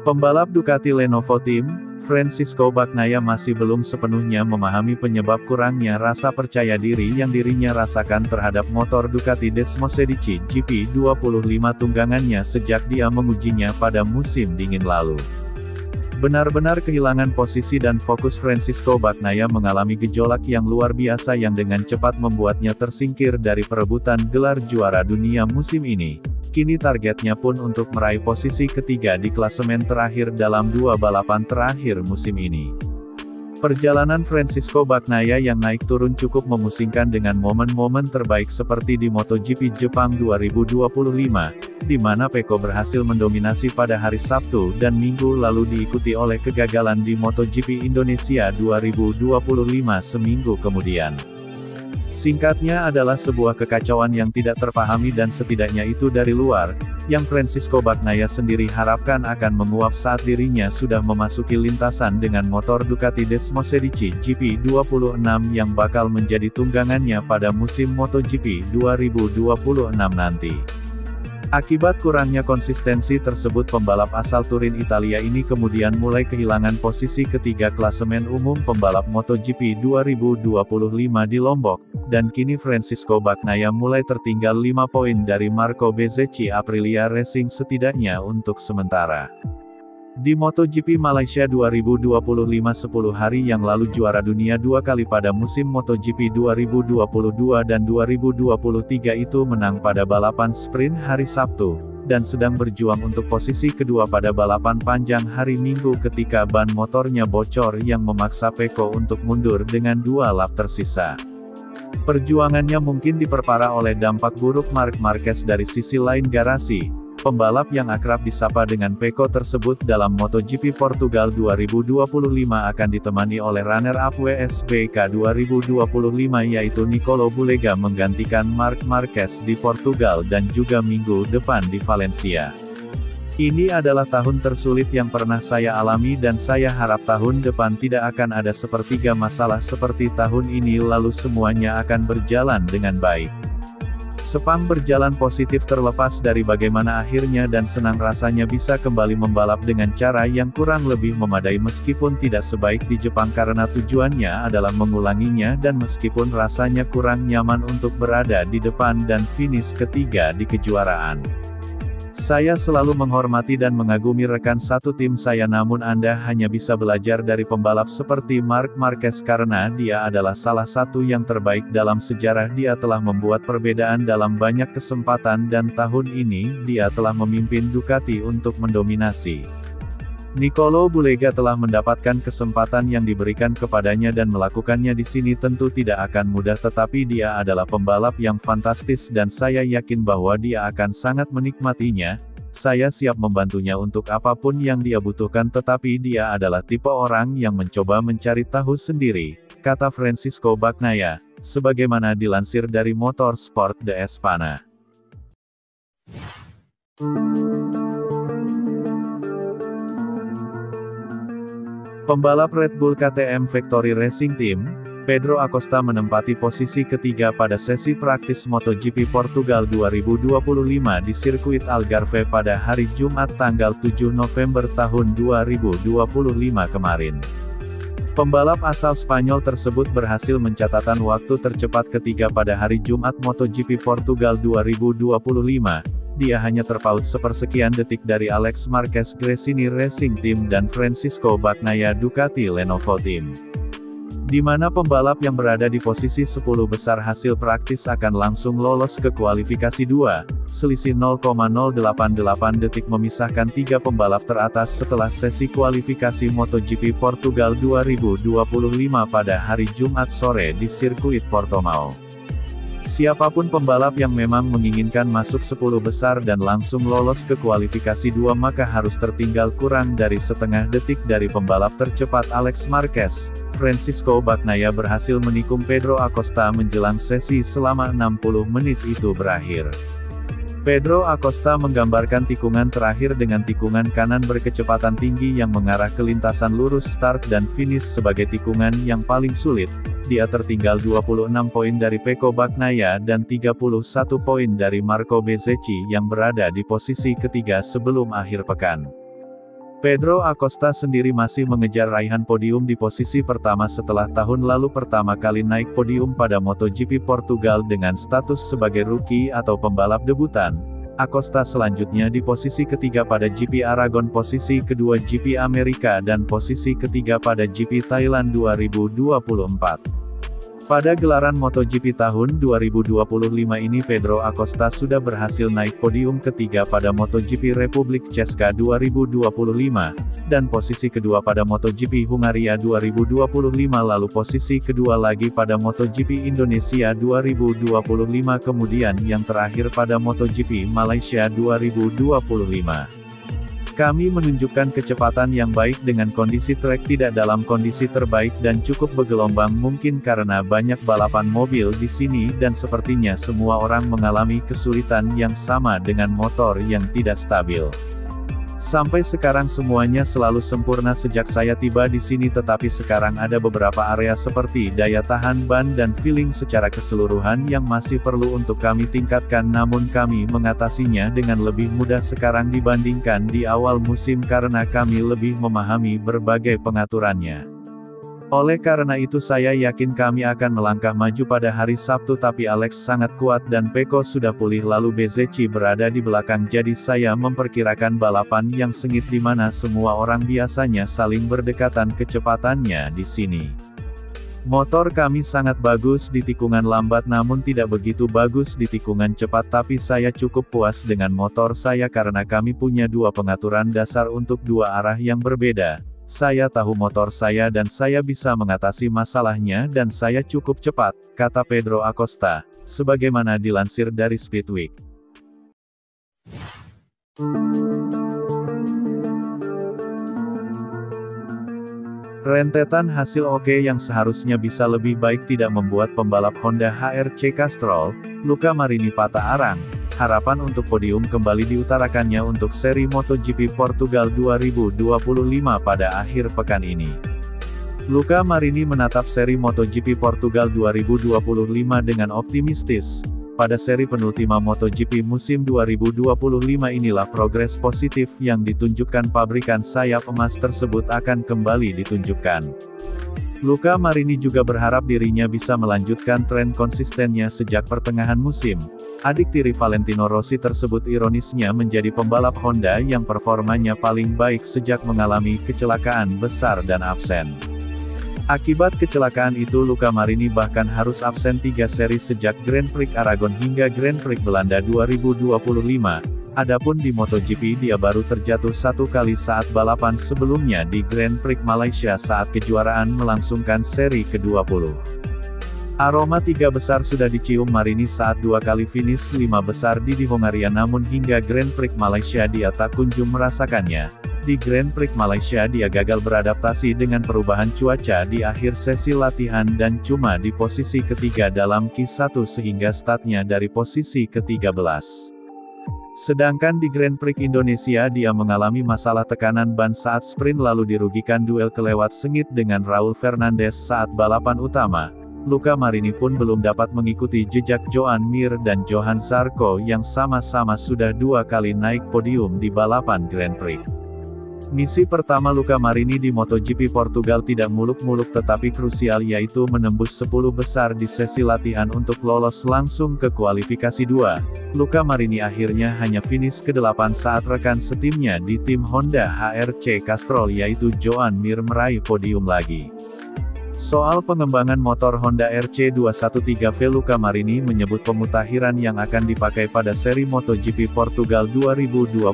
Pembalap Ducati Lenovo Team, Francisco Bagnaia masih belum sepenuhnya memahami penyebab kurangnya rasa percaya diri yang dirinya rasakan terhadap motor Ducati Desmosedici GP25 tunggangannya sejak dia mengujinya pada musim dingin lalu. Benar-benar kehilangan posisi dan fokus. Francisco Bagnaia mengalami gejolak yang luar biasa yang dengan cepat membuatnya tersingkir dari perebutan gelar juara dunia musim ini. Kini targetnya pun untuk meraih posisi ketiga di klasemen terakhir dalam 2 balapan terakhir musim ini. Perjalanan Francisco Bagnaia yang naik turun cukup memusingkan dengan momen-momen terbaik seperti di MotoGP Jepang 2025, di mana Pecco berhasil mendominasi pada hari Sabtu dan Minggu lalu diikuti oleh kegagalan di MotoGP Indonesia 2025 seminggu kemudian. Singkatnya adalah sebuah kekacauan yang tidak terpahami dan setidaknya itu dari luar, yang Francisco Bagnaia sendiri harapkan akan menguap saat dirinya sudah memasuki lintasan dengan motor Ducati Desmosedici GP26 yang bakal menjadi tunggangannya pada musim MotoGP 2026 nanti. Akibat kurangnya konsistensi tersebut, pembalap asal Turin Italia ini kemudian mulai kehilangan posisi ketiga klasemen umum pembalap MotoGP 2025 di Lombok, dan kini Francisco Bagnaia mulai tertinggal 5 poin dari Marco Bezzecchi Aprilia Racing setidaknya untuk sementara. Di MotoGP Malaysia 2025 10 hari yang lalu juara dunia 2 kali pada musim MotoGP 2022 dan 2023 itu menang pada balapan sprint hari Sabtu, dan sedang berjuang untuk posisi kedua pada balapan panjang hari Minggu ketika ban motornya bocor yang memaksa Pecco untuk mundur dengan 2 lap tersisa. Perjuangannya mungkin diperparah oleh dampak buruk Marc Marquez dari sisi lain garasi. Pembalap yang akrab disapa dengan Pecco tersebut dalam MotoGP Portugal 2025 akan ditemani oleh runner-up WSBK 2025 yaitu Nicolo Bulega menggantikan Marc Marquez di Portugal dan juga minggu depan di Valencia. Ini adalah tahun tersulit yang pernah saya alami dan saya harap tahun depan tidak akan ada sepertiga masalah seperti tahun ini lalu semuanya akan berjalan dengan baik. Sepang berjalan positif terlepas dari bagaimana akhirnya dan senang rasanya bisa kembali membalap dengan cara yang kurang lebih memadai meskipun tidak sebaik di Jepang karena tujuannya adalah mengulanginya dan meskipun rasanya kurang nyaman untuk berada di depan dan finish ketiga di kejuaraan. Saya selalu menghormati dan mengagumi rekan satu tim saya namun Anda hanya bisa belajar dari pembalap seperti Marc Marquez karena dia adalah salah satu yang terbaik dalam sejarah. Dia telah membuat perbedaan dalam banyak kesempatan dan tahun ini dia telah memimpin Ducati untuk mendominasi. Nicolo Bulega telah mendapatkan kesempatan yang diberikan kepadanya dan melakukannya di sini tentu tidak akan mudah tetapi dia adalah pembalap yang fantastis dan saya yakin bahwa dia akan sangat menikmatinya. Saya siap membantunya untuk apapun yang dia butuhkan tetapi dia adalah tipe orang yang mencoba mencari tahu sendiri, kata Francisco Bagnaia, sebagaimana dilansir dari Motorsport de Espana. Pembalap Red Bull KTM Factory Racing Team, Pedro Acosta menempati posisi ketiga pada sesi praktis MotoGP Portugal 2025 di sirkuit Algarve pada hari Jumat tanggal 7 November tahun 2025 kemarin. Pembalap asal Spanyol tersebut berhasil mencatatkan waktu tercepat ketiga pada hari Jumat MotoGP Portugal 2025. Dia hanya terpaut sepersekian detik dari Alex Marquez Gresini Racing Team dan Francisco Bagnaia Ducati Lenovo Team. Di mana pembalap yang berada di posisi 10 besar hasil praktis akan langsung lolos ke kualifikasi 2, selisih 0,088 detik memisahkan 3 pembalap teratas setelah sesi kualifikasi MotoGP Portugal 2025 pada hari Jumat sore di sirkuit Portimao. Siapapun pembalap yang memang menginginkan masuk 10 besar dan langsung lolos ke kualifikasi 2 maka harus tertinggal kurang dari setengah detik dari pembalap tercepat Alex Marquez. Francisco Bagnaia berhasil menikung Pedro Acosta menjelang sesi selama 60 menit itu berakhir. Pedro Acosta menggambarkan tikungan terakhir dengan tikungan kanan berkecepatan tinggi yang mengarah ke lintasan lurus start dan finish sebagai tikungan yang paling sulit. Dia tertinggal 26 poin dari Pecco Bagnaia dan 31 poin dari Marco Bezzecchi yang berada di posisi ketiga sebelum akhir pekan. Pedro Acosta sendiri masih mengejar raihan podium di posisi pertama setelah tahun lalu pertama kali naik podium pada MotoGP Portugal dengan status sebagai rookie atau pembalap debutan. Acosta selanjutnya di posisi ketiga pada GP Aragon, posisi kedua GP Amerika dan posisi ketiga pada GP Thailand 2024. Pada gelaran MotoGP tahun 2025 ini Pedro Acosta sudah berhasil naik podium ketiga pada MotoGP Republik Česka 2025, dan posisi kedua pada MotoGP Hungaria 2025 lalu posisi kedua lagi pada MotoGP Indonesia 2025 kemudian yang terakhir pada MotoGP Malaysia 2025. Kami menunjukkan kecepatan yang baik dengan kondisi trek tidak dalam kondisi terbaik dan cukup bergelombang mungkin karena banyak balapan mobil di sini dan sepertinya semua orang mengalami kesulitan yang sama dengan motor yang tidak stabil. Sampai sekarang semuanya selalu sempurna sejak saya tiba di sini tetapi sekarang ada beberapa area seperti daya tahan ban dan feeling secara keseluruhan yang masih perlu untuk kami tingkatkan namun kami mengatasinya dengan lebih mudah sekarang dibandingkan di awal musim karena kami lebih memahami berbagai pengaturannya. Oleh karena itu saya yakin kami akan melangkah maju pada hari Sabtu tapi Alex sangat kuat dan Pecco sudah pulih lalu Bezzecchi berada di belakang jadi saya memperkirakan balapan yang sengit di mana semua orang biasanya saling berdekatan kecepatannya di sini. Motor kami sangat bagus di tikungan lambat namun tidak begitu bagus di tikungan cepat tapi saya cukup puas dengan motor saya karena kami punya dua pengaturan dasar untuk dua arah yang berbeda. Saya tahu motor saya dan saya bisa mengatasi masalahnya dan saya cukup cepat, kata Pedro Acosta, sebagaimana dilansir dari Speedweek. Rentetan hasil oke yang seharusnya bisa lebih baik tidak membuat pembalap Honda HRC Castrol, Luca Marini patah arang. Harapan untuk podium kembali diutarakannya untuk seri MotoGP Portugal 2025 pada akhir pekan ini. Luca Marini menatap seri MotoGP Portugal 2025 dengan optimistis. Pada seri penultima MotoGP musim 2025 inilah progres positif yang ditunjukkan pabrikan sayap emas tersebut akan kembali ditunjukkan. Luca Marini juga berharap dirinya bisa melanjutkan tren konsistennya sejak pertengahan musim. Adik tiri Valentino Rossi tersebut ironisnya menjadi pembalap Honda yang performanya paling baik sejak mengalami kecelakaan besar dan absen. Akibat kecelakaan itu Luca Marini bahkan harus absen 3 seri sejak Grand Prix Aragon hingga Grand Prix Belanda 2025. Adapun di MotoGP dia baru terjatuh 1 kali saat balapan sebelumnya di Grand Prix Malaysia saat kejuaraan melangsungkan seri ke-20. Aroma 3 besar sudah dicium Marini saat 2 kali finish 5 besar di Hongaria namun hingga Grand Prix Malaysia dia tak kunjung merasakannya. Di Grand Prix Malaysia dia gagal beradaptasi dengan perubahan cuaca di akhir sesi latihan dan cuma di posisi ketiga dalam Q1 sehingga startnya dari posisi ke-13. Sedangkan di Grand Prix Indonesia dia mengalami masalah tekanan ban saat sprint lalu dirugikan duel kelewat sengit dengan Raul Fernandez saat balapan utama. Luca Marini pun belum dapat mengikuti jejak Joan Mir dan Johan Zarco yang sama-sama sudah 2 kali naik podium di balapan Grand Prix. Misi pertama Luca Marini di MotoGP Portugal tidak muluk-muluk tetapi krusial yaitu menembus 10 besar di sesi latihan untuk lolos langsung ke kualifikasi 2. Luca Marini akhirnya hanya finish ke-8 saat rekan setimnya di tim Honda HRC Castrol yaitu Joan Mir meraih podium lagi. Soal pengembangan motor Honda RC213V Luca Marini menyebut pemutakhiran yang akan dipakai pada seri MotoGP Portugal 2025,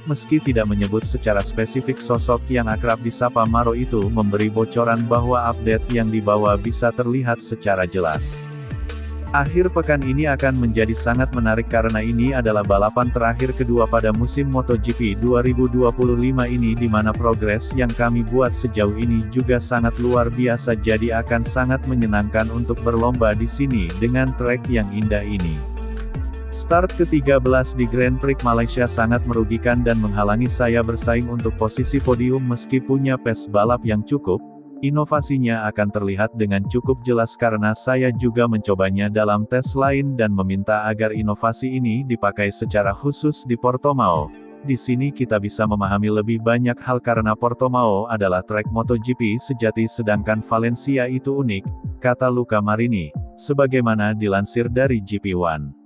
meski tidak menyebut secara spesifik sosok yang akrab disapa Maro itu memberi bocoran bahwa update yang dibawa bisa terlihat secara jelas. Akhir pekan ini akan menjadi sangat menarik karena ini adalah balapan terakhir kedua pada musim MotoGP 2025 ini di mana progres yang kami buat sejauh ini juga sangat luar biasa jadi akan sangat menyenangkan untuk berlomba di sini dengan trek yang indah ini. Start ke-13 di Grand Prix Malaysia sangat merugikan dan menghalangi saya bersaing untuk posisi podium meski punya pace balap yang cukup. Inovasinya akan terlihat dengan cukup jelas karena saya juga mencobanya dalam tes lain dan meminta agar inovasi ini dipakai secara khusus di Portimao. Di sini kita bisa memahami lebih banyak hal karena Portimao adalah trek MotoGP sejati sedangkan Valencia itu unik, kata Luca Marini, sebagaimana dilansir dari GP1.